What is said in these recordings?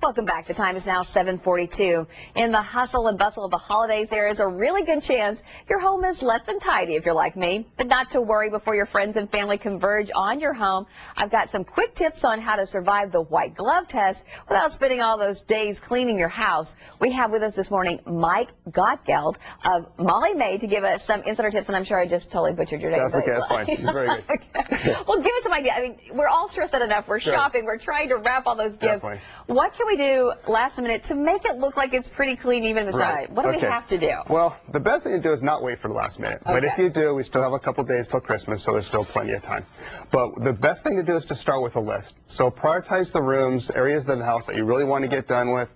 Welcome back. The time is now 7:42. In the hustle and bustle of the holidays, there is a really good chance your home is less than tidy if you're like me. But not to worry before your friends and family converge on your home. I've got some quick tips on how to survive the white glove test without spending all those days cleaning your house. We have with us this morning Mike Gottgeld of Molly Mae to give us some insider tips, and I'm sure I just totally butchered your name. That's okay, that's fine. It's very good. Okay. Well, give us some idea. I mean, we're all stressed out enough. We're shopping. We're trying to wrap all those gifts. Definitely. What can we do last minute to make it look like it's pretty clean even inside? Right. What do we have to do? Well, the best thing to do is not wait for the last minute. But if you do, we still have a couple days till Christmas, so there's still plenty of time. But the best thing to do is to start with a list. So prioritize the rooms, areas of the house that you really want to get done with.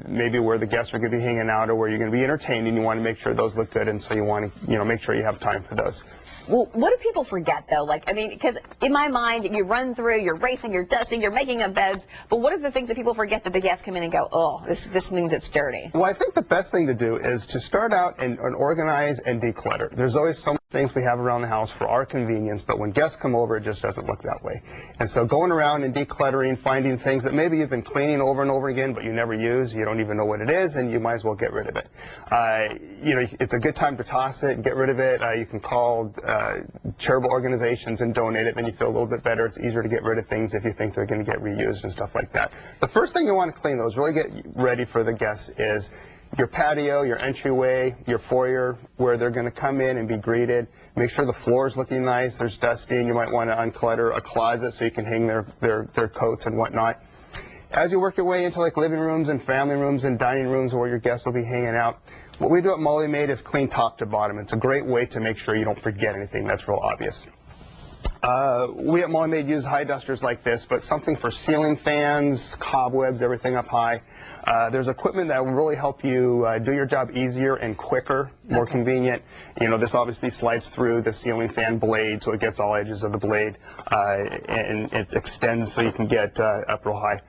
Maybe where the guests are going to be hanging out or where you're going to be entertaining. You want to make sure those look good, and so you want to, make sure you have time for those. Well, what do people forget, though? Like, I mean, because in my mind, you run through, you're racing, you're dusting, you're making up beds. But what are the things that people forget that the guests come in and go, oh, this means it's dirty? Well, I think the best thing to do is to start out and organize and declutter. There's always so many things we have around the house for our convenience, but when guests come over, it just doesn't look that way. And so going around and decluttering, finding things that maybe you've been cleaning over and over again, but you never use, you don't even know what it is, and you might as well get rid of it. It's a good time to toss it and get rid of it. You can call charitable organizations and donate it, then you feel a little bit better. It's easier to get rid of things if you think they're going to get reused and stuff like that. The first thing you want to clean, though, is really get ready for the guests is your patio, your entryway, your foyer, where they're going to come in and be greeted. Make sure the floor is looking nice. There's dusting. You might want to unclutter a closet so you can hang their coats and whatnot. As you work your way into like living rooms and family rooms and dining rooms where your guests will be hanging out, what we do at Molly Mae is clean top to bottom. It's a great way to make sure you don't forget anything. That's real obvious. We at Molly Mae use high dusters like this, but something for ceiling fans, cobwebs, everything up high. There's equipment that will really help you do your job easier and quicker, more convenient. This obviously slides through the ceiling fan blade, so it gets all edges of the blade, and it extends so you can get up real high.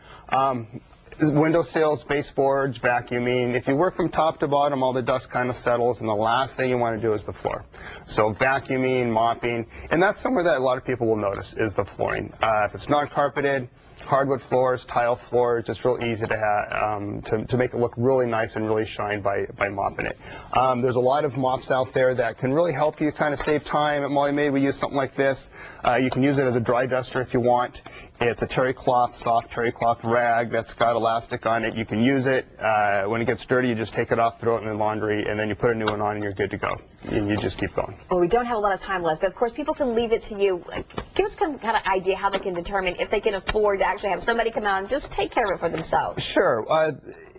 Windowsills, baseboards, vacuuming. If you work from top to bottom, all the dust kind of settles, and the last thing you want to do is the floor. So vacuuming, mopping, and that's somewhere that a lot of people will notice is the flooring. If it's not carpeted, hardwood floors, tile floors, it's real easy to have to make it look really nice and really shine by mopping it. There's a lot of mops out there that can really help you kind of save time. At Molly Mae, we use something like this. You can use it as a dry duster if you want. It's a terry cloth, soft terry cloth rag that's got elastic on it. You can use it. When it gets dirty, you just take it off, throw it in the laundry, and then you put a new one on and you're good to go. And you just keep going. Well, we don't have a lot of time left, but of course people can leave it to you. Give us some kind of idea how they can determine if they can afford to actually have somebody come out and just take care of it for themselves. Sure.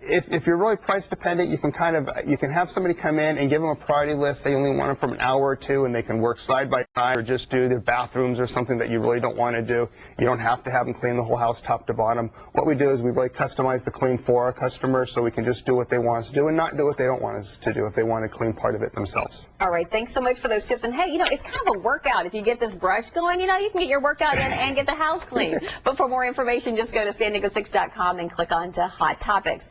If you're really price dependent, you can have somebody come in and give them a priority list. Say you only want them from an hour or two, and they can work side by side or just do their bathrooms or something that you really don't want to do. You don't have to have them clean the whole house top to bottom. What we do is we really customize the clean for our customers, so we can just do what they want us to do and not do what they don't want us to do if they want to clean part of it themselves. All right, thanks so much for those tips. And hey, it's kind of a workout. If you get this brush going, you can get your workout in and get the house clean. But for more information, just go to san diego6.com and click on to Hot Topics.